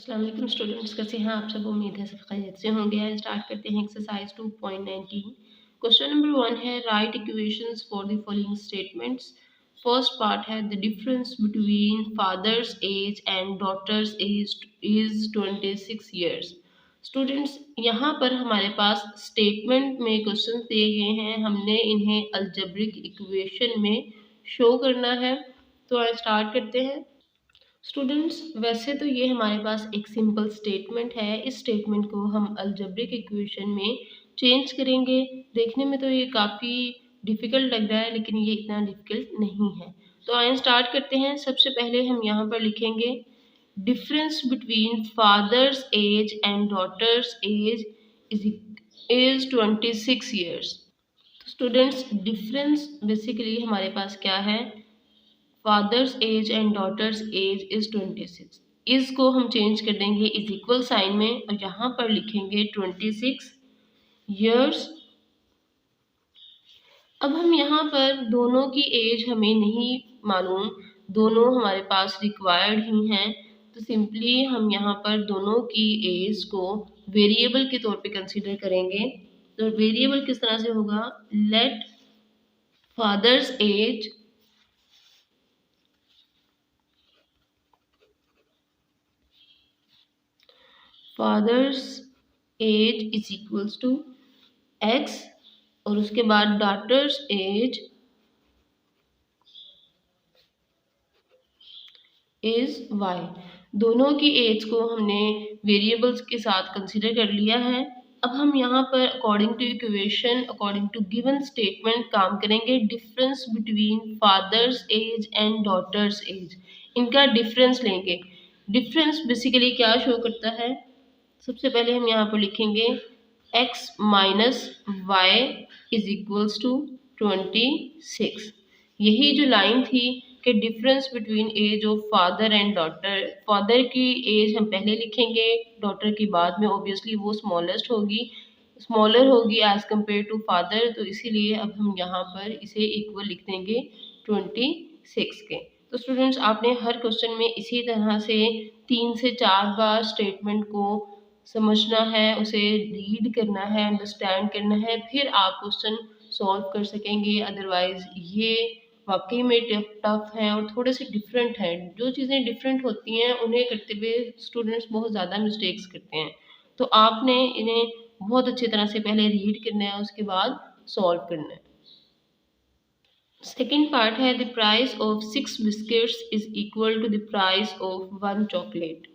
अस्सलाम वालेकुम स्टूडेंट्स, कैसे हैं आप सब। उम्मीद है सब खैरियत से होंगे। स्टार्ट करते हैं एक्सरसाइज 2.19। क्वेश्चन नंबर 1 है write equations for the following statements. First part है the difference between father's age and daughter's age is 26 years. Students, यहाँ पर हमारे पास स्टेटमेंट में क्वेश्चन दिए गए हैं, हमने इन्हें अलजेब्रिक इक्वेशन में शो करना है। तो स्टार्ट करते हैं। स्टूडेंट्स, वैसे तो ये हमारे पास एक सिंपल स्टेटमेंट है। इस स्टेटमेंट को हम अलजेब्रिक इक्वेशन में चेंज करेंगे। देखने में तो ये काफ़ी डिफ़िकल्ट लग रहा है, लेकिन ये इतना डिफ़िकल्ट नहीं है। तो आइए स्टार्ट करते हैं। सबसे पहले हम यहाँ पर लिखेंगे difference between father's age and daughter's age is 26 years. तो स्टूडेंट्स, डिफरेंस बेसिकली हमारे पास क्या है, fathers age and daughter's age is 26। इस को हम चेंज कर देंगे इज इक्वल साइन में और यहाँ पर लिखेंगे 26 ईयर्स। अब हम यहाँ पर दोनों की एज हमें नहीं मालूम, दोनों हमारे पास रिक्वायर्ड ही हैं, तो सिंपली हम यहाँ पर दोनों की एज को वेरिएबल के तौर पे कंसीडर करेंगे। तो वेरिएबल किस तरह से होगा, let father's age father's age is equals to x और उसके बाद डॉटर्स एज इज y। दोनों की एज को हमने वेरिएबल्स के साथ कंसीडर कर लिया है। अब हम यहाँ पर according to equation, according to given statement काम करेंगे। Difference between father's age and daughter's age, इनका डिफरेंस लेंगे। डिफरेंस बेसिकली क्या शो करता है, सबसे पहले हम यहाँ पर लिखेंगे x minus y is equals to 26। यही जो लाइन थी कि difference between age of father and daughter, father की एज हम पहले लिखेंगे, डॉटर की बाद में, ऑब्वियसली वो स्मॉलेस्ट होगी, स्मॉलर होगी एज कम्पेयर टू फादर, तो इसीलिए अब हम यहाँ पर इसे इक्वल लिख देंगे 26 के। तो स्टूडेंट्स, आपने हर क्वेश्चन में इसी तरह से 3 से 4 बार स्टेटमेंट को समझना है, उसे रीड करना है, अंडरस्टैंड करना है, फिर आप क्वेश्चन सॉल्व कर सकेंगे। अदरवाइज ये वाकई में टफ है और थोड़े से डिफरेंट हैं। जो चीज़ें डिफरेंट होती हैं उन्हें करते हुए स्टूडेंट्स बहुत ज़्यादा मिस्टेक्स करते हैं। तो आपने इन्हें बहुत अच्छी तरह से पहले रीड करना है, उसके बाद सॉल्व करना है। सेकेंड पार्ट है the price of 6 biscuits is equal to the price of 1 chocolate.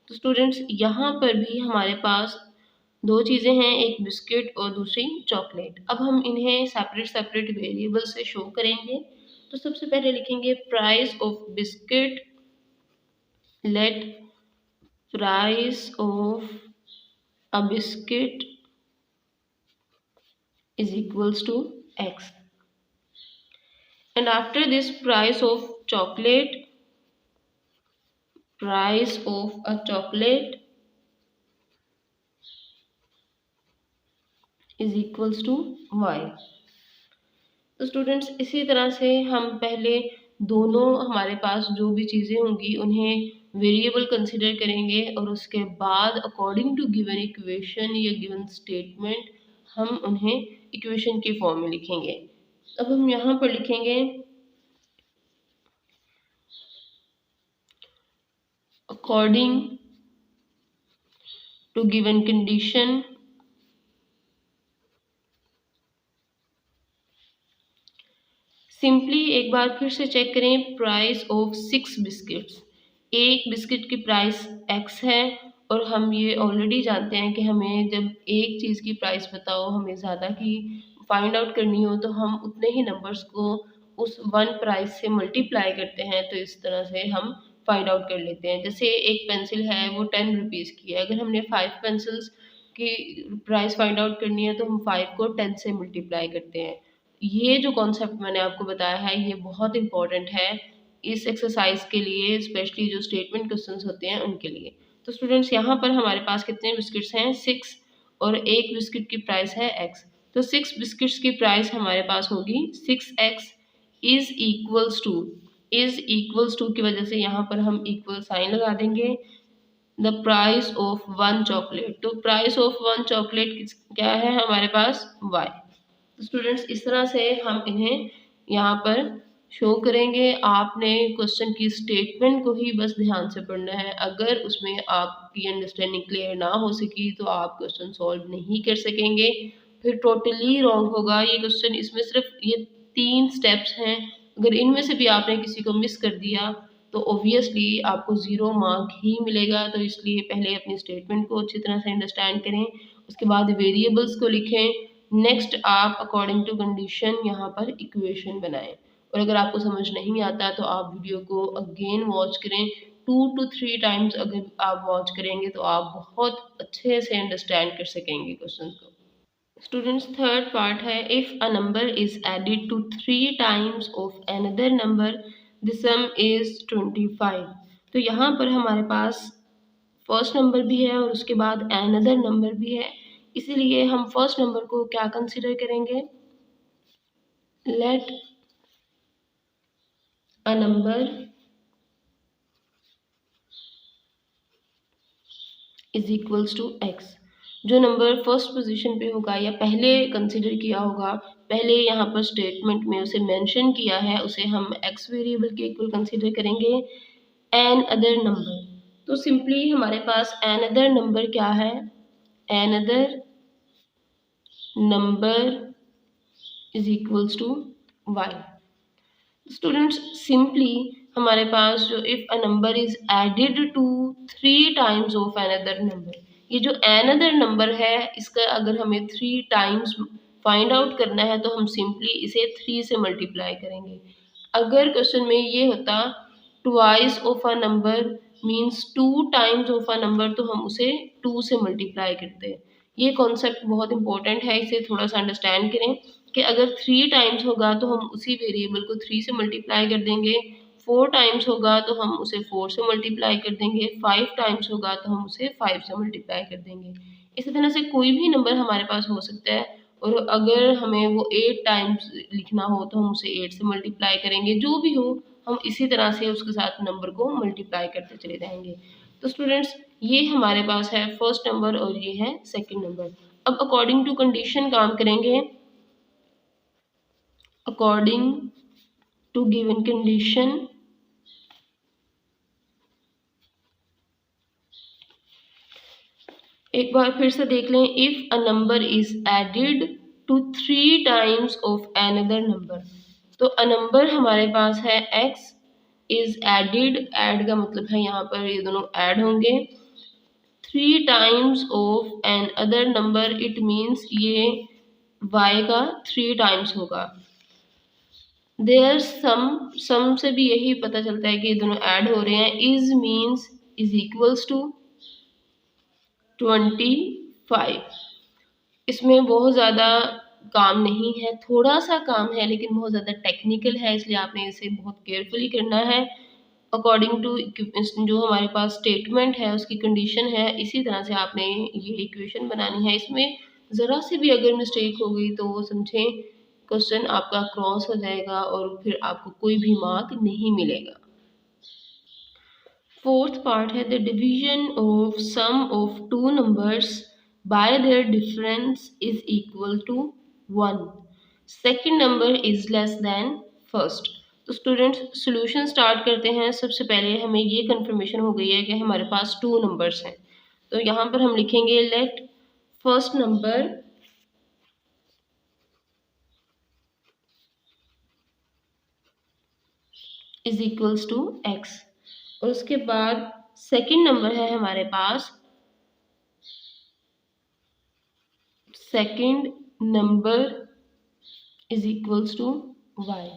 तो स्टूडेंट्स, यहाँ पर भी हमारे पास दो चीज़ें हैं, एक बिस्किट और दूसरी चॉकलेट। अब हम इन्हें सेपरेट सेपरेट वेरिएबल से शो करेंगे। तो सबसे पहले लिखेंगे price of biscuit, late price of a biscuit is equals to x, and after this price of a chocolate is equals to y। तो स्टूडेंट्स, इसी तरह से हम पहले दोनों हमारे पास जो भी चीज़ें होंगी उन्हें वेरिएबल कंसिडर करेंगे और उसके बाद अकॉर्डिंग टू गिवन इक्वेशन या गिवन स्टेटमेंट हम उन्हें इक्वेशन की फॉर्म में लिखेंगे। अब हम यहाँ पर लिखेंगे according to given condition simply एक बार फिर से चेक करें, प्राइस ऑफ 6 बिस्किट्स, एक बिस्किट की प्राइस x है और हम ये ऑलरेडी जानते हैं कि हमें जब एक चीज़ की प्राइस बताओ, हमें ज़्यादा की फाइंड आउट करनी हो, तो हम उतने ही नंबर्स को उस 1 प्राइस से मल्टीप्लाई करते हैं। तो इस तरह से हम फाइंड आउट कर लेते हैं। जैसे एक पेंसिल है वो 10 रुपीज़ की है, अगर हमने 5 पेंसिल्स की प्राइस फाइंड आउट करनी है तो हम 5 को 10 से मल्टीप्लाई करते हैं। ये जो कॉन्सेप्ट मैंने आपको बताया है ये बहुत इंपॉर्टेंट है इस एक्सरसाइज के लिए, स्पेशली जो स्टेटमेंट क्वेश्चंस होते हैं उनके लिए। तो स्टूडेंट्स, यहाँ पर हमारे पास कितने बिस्किट्स हैं, 6, और एक बिस्किट की प्राइस है x। तो 6 बिस्किट्स की प्राइस हमारे पास होगी 6x इज इक्वल्स टू की वजह से यहाँ पर हम इक्वल साइन लगा देंगे। The price of one chocolate. तो प्राइस ऑफ वन चॉकलेट क्या है हमारे पास y। तो स्टूडेंट्स इस तरह से हम इन्हें यहाँ पर शो करेंगे। आपने क्वेश्चन की स्टेटमेंट को ही बस ध्यान से पढ़ना है। अगर उसमें आपकी अंडरस्टैंडिंग क्लियर ना हो सकी तो आप क्वेश्चन सॉल्व नहीं कर सकेंगे, फिर टोटली रॉन्ग होगा ये क्वेश्चन। इसमें सिर्फ ये 3 स्टेप्स हैं, अगर इनमें से भी आपने किसी को मिस कर दिया तो ऑब्वियसली आपको 0 मार्क ही मिलेगा। तो इसलिए पहले अपनी स्टेटमेंट को अच्छी तरह से अंडरस्टैंड करें, उसके बाद वेरिएबल्स को लिखें, नेक्स्ट आप अकॉर्डिंग टू कंडीशन यहाँ पर इक्वेशन बनाएं। और अगर आपको समझ नहीं आता तो आप वीडियो को अगेन वॉच करें, 2 to 3 टाइम्स अगर आप वॉच करेंगे तो आप बहुत अच्छे से अंडरस्टैंड कर सकेंगे क्वेश्चन को। स्टूडेंट्स थर्ड पार्ट है, if a number is added to 3 times of another number the sum is 25। तो यहाँ पर हमारे पास फर्स्ट नंबर भी है और उसके बाद अनदर नंबर भी है, इसीलिए हम फर्स्ट नंबर को क्या कंसिडर करेंगे, let a number is equals to x। जो नंबर फर्स्ट पोजीशन पे होगा या पहले कंसिडर किया होगा, पहले यहाँ पर स्टेटमेंट में उसे मेंशन किया है, उसे हम x वेरिएबल के इक्वल कंसिडर करेंगे। एन अदर नंबर, तो सिंपली हमारे पास एन अदर नंबर क्या है, another number is equals to y। Students simply हमारे पास जो if a number is added to 3 times of another number, ये जो अनदर नंबर है इसका अगर हमें 3 टाइम्स फाइंड आउट करना है तो हम सिंपली इसे 3 से मल्टीप्लाई करेंगे। अगर क्वेश्चन में ये होता twice of a number means 2 times of a number, तो हम उसे 2 से मल्टीप्लाई करते। ये कॉन्सेप्ट बहुत इंपॉर्टेंट है, इसे थोड़ा सा अंडरस्टैंड करें कि अगर 3 टाइम्स होगा तो हम उसी वेरिएबल को 3 से मल्टीप्लाई कर देंगे, 4 टाइम्स होगा तो हम उसे 4 से मल्टीप्लाई कर देंगे, 5 टाइम्स होगा तो हम उसे 5 से मल्टीप्लाई कर देंगे। इसी तरह से कोई भी नंबर हमारे पास हो सकता है, और अगर हमें वो 8 टाइम्स लिखना हो तो हम उसे 8 से मल्टीप्लाई करेंगे। जो भी हो हम इसी तरह से उसके साथ नंबर को मल्टीप्लाई करते चले जाएंगे। तो स्टूडेंट्स ये हमारे पास है फर्स्ट नंबर और ये है सेकेंड नंबर। अब अकॉर्डिंग टू कंडीशन काम करेंगे। According to given condition, एक बार फिर से देख लें, if a number is added to 3 times of another number, तो अ नंबर हमारे पास है x इज एडेड, ऐड का मतलब है यहाँ पर ये दोनों ऐड होंगे, 3 times of another number, it means ये y का 3 टाइम्स होगा। देयर सम से भी यही पता चलता है कि ये दोनों ऐड हो रहे हैं। Is means is equals to 25। इसमें बहुत ज़्यादा काम नहीं है, थोड़ा सा काम है लेकिन बहुत ज़्यादा टेक्निकल है, इसलिए आपने इसे बहुत केयरफुली करना है। अकॉर्डिंग टू जो हमारे पास स्टेटमेंट है उसकी कंडीशन है, इसी तरह से आपने ये इक्वेशन बनानी है। इसमें ज़रा से भी अगर मिस्टेक हो गई तो वो समझें क्वेश्चन आपका क्रॉस हो जाएगा और फिर आपको कोई भी मार्क नहीं मिलेगा। फोर्थ पार्ट है the division of sum of 2 numbers by their difference is equal to 1, second number is less than first. तो स्टूडेंट्स सॉल्यूशन स्टार्ट करते हैं। सबसे पहले हमें ये कंफर्मेशन हो गई है कि हमारे पास 2 नंबर्स हैं, तो यहाँ पर हम लिखेंगे let first number is equals to x, और उसके बाद सेकेंड नंबर है हमारे पास, second number is equals to y।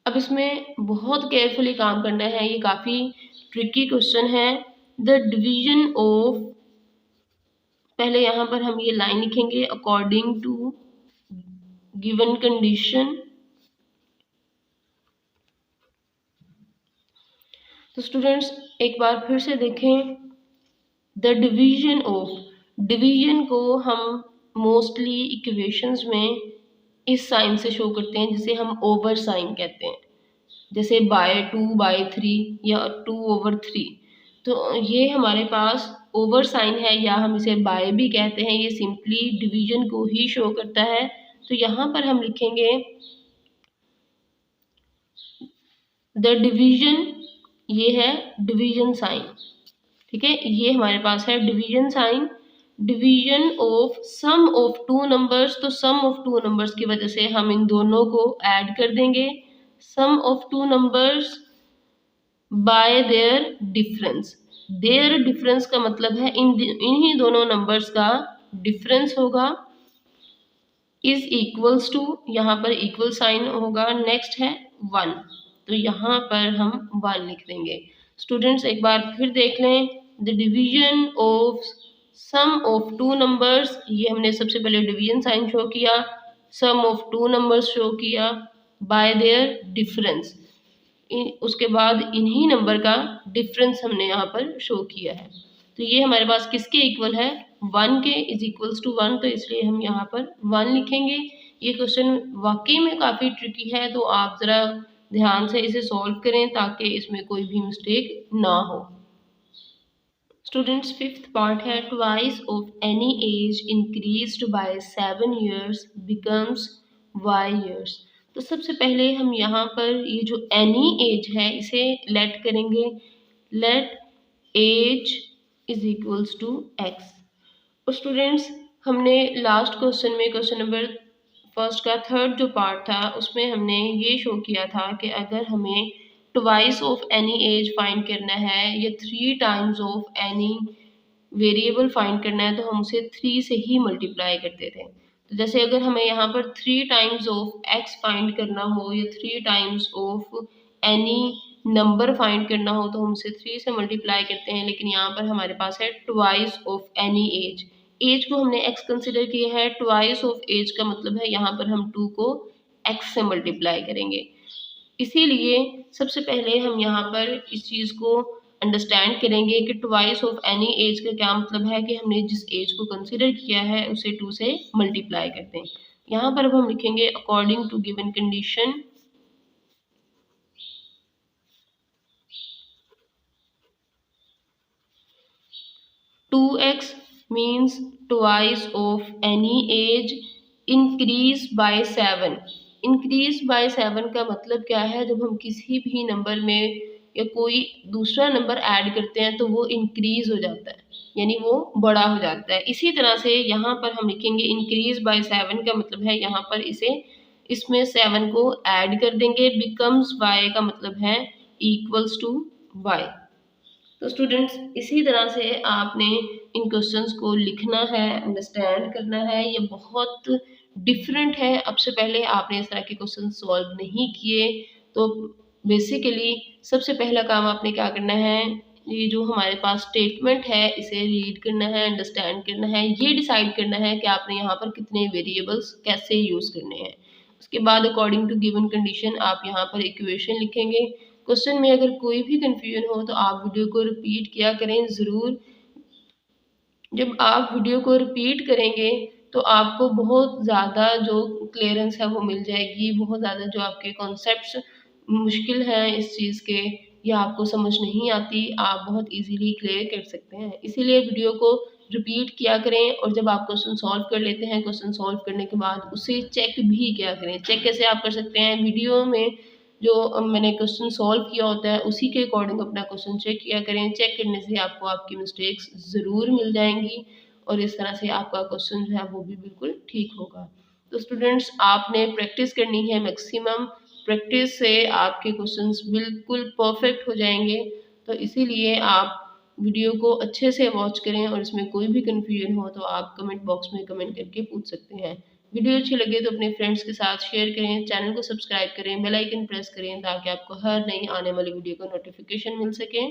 अब इसमें बहुत केयरफुली काम करना है, ये काफ़ी ट्रिकी क्वेश्चन है। द डिवीजन ऑफ, पहले यहाँ पर हम ये लाइन लिखेंगे अकॉर्डिंग टू गिवन कंडीशन। तो स्टूडेंट्स एक बार फिर से देखें, द डिवीजन ऑफ, डिवीजन को हम मोस्टली इक्वेशंस में इस साइन से शो करते हैं जिसे हम ओवर साइन कहते हैं, जैसे बाय 2/3 या 2/3। तो ये हमारे पास ओवर साइन है या हम इसे बाय भी कहते हैं, ये सिंपली डिवीजन को ही शो करता है। तो यहाँ पर हम लिखेंगे द डिवीजन, ये है डिवीजन साइन, ठीक है, ये हमारे पास है division sign. Division of sum of two numbers, तो सम ऑफ टू नंबर्स की वजह से हम इन दोनों को ऐड कर देंगे। Sum of two numbers by their difference, their difference का मतलब है इन्हीं दोनों नंबर्स का डिफरेंस होगा। इज इक्वल्स टू, यहाँ पर इक्वल साइन होगा। नेक्स्ट है 1, तो यहाँ पर हम 1 लिख देंगे। स्टूडेंट्स एक बार फिर देख लें, the division of sum of two numbers, ये हमने सबसे पहले डिवीजन साइन शो किया, sum of two numbers show किया बाय देयर डिफरेंस, उसके बाद इन्हीं नंबर का डिफरेंस हमने यहाँ पर शो किया है। तो ये हमारे पास किसके इक्वल है, 1 के, इज इक्वल्स टू 1, तो इसलिए हम यहाँ पर 1 लिखेंगे। ये क्वेश्चन वाकई में काफ़ी ट्रिकी है, तो आप ज़रा ध्यान से इसे सॉल्व करें ताकि इसमें कोई भी मिस्टेक ना हो। स्टूडेंट्स फिफ्थ पार्ट है, twice of any as increased by 7 years becomes y years। तो सबसे पहले हम यहाँ पर ये जो एनी एज है इसे लेट करेंगे, let age is equals to x। और स्टूडेंट्स हमने लास्ट क्वेश्चन में, क्वेश्चन नंबर फर्स्ट का थर्ड जो पार्ट था, उसमें हमने ये शो किया था कि अगर हमें twice of any as find करना है या 3 times of any variable find करना है, तो हम उसे 3 से ही मल्टीप्लाई करते थे। तो जैसे अगर हमें यहाँ पर 3 times ऑफ x फाइंड करना हो या 3 times of any number find करना हो, तो हम उसे 3 से मल्टीप्लाई करते हैं। लेकिन यहाँ पर हमारे पास है twice of any age, age को हमने x कंसिडर किया है, ट्वाइस ऑफ एज का मतलब है यहाँ पर हम 2 को x से मल्टीप्लाई करेंगे। इसीलिए सबसे पहले हम यहाँ पर इस चीज़ को अंडरस्टैंड करेंगे कि ट्वाइस ऑफ एनी एज का क्या मतलब है, कि हमने जिस एज को कंसिडर किया है उसे 2 से मल्टीप्लाई करते हैं। यहाँ पर अब हम लिखेंगे according to given condition, two x means twice of any age increase by 7। Increase by 7 का मतलब क्या है, जब हम किसी भी नंबर में या कोई दूसरा नंबर ऐड करते हैं तो वो इंक्रीज हो जाता है, यानी वो बड़ा हो जाता है। इसी तरह से यहाँ पर हम लिखेंगे इंक्रीज बाय 7 का मतलब है यहाँ पर इसमें 7 को ऐड कर देंगे, बिकम्स y का मतलब है इक्वल्स टू y। तो स्टूडेंट्स इसी तरह से आपने इन क्वेश्चंस को लिखना है, अंडरस्टैंड करना है। ये बहुत डिफरेंट है, अब से पहले आपने इस तरह के क्वेश्चन सॉल्व नहीं किए। तो बेसिकली सबसे पहला काम आपने क्या करना है, ये जो हमारे पास स्टेटमेंट है इसे रीड करना है, अंडरस्टैंड करना है, ये डिसाइड करना है कि आपने यहाँ पर कितने वेरिएबल्स कैसे यूज़ करने हैं। उसके बाद अकॉर्डिंग टू गिवन कंडीशन आप यहाँ पर इक्वेशन लिखेंगे। क्वेश्चन में अगर कोई भी कंफ्यूजन हो तो आप वीडियो को रिपीट किया करें ज़रूर। जब आप वीडियो को रिपीट करेंगे तो आपको बहुत ज़्यादा जो क्लियरेंस है वो मिल जाएगी, बहुत ज़्यादा जो आपके कॉन्सेप्ट्स मुश्किल हैं इस चीज़ के या आपको समझ नहीं आती, आप बहुत इजीली क्लियर कर सकते हैं। इसीलिए वीडियो को रिपीट किया करें, और जब आप क्वेश्चन सॉल्व कर लेते हैं, क्वेश्चन सॉल्व करने के बाद उसे चेक भी किया करें। चेक कैसे आप कर सकते हैं, वीडियो में जो मैंने क्वेश्चन सॉल्व किया होता है उसी के अकॉर्डिंग अपना क्वेश्चन चेक किया करें। चेक करने से आपको आपकी मिस्टेक्स ज़रूर मिल जाएंगी और इस तरह से आपका क्वेश्चन जो है वो भी बिल्कुल ठीक होगा। तो स्टूडेंट्स आपने प्रैक्टिस करनी है मैक्सिमम, प्रैक्टिस से आपके क्वेश्चंस बिल्कुल परफेक्ट हो जाएंगे। तो इसीलिए आप वीडियो को अच्छे से वॉच करें, और इसमें कोई भी कन्फ्यूजन हो तो आप कमेंट बॉक्स में कमेंट करके पूछ सकते हैं। वीडियो अच्छी लगे तो अपने फ्रेंड्स के साथ शेयर करें, चैनल को सब्सक्राइब करें, बेल आइकन प्रेस करें ताकि आपको हर नई आने वाली वीडियो का नोटिफिकेशन मिल सके।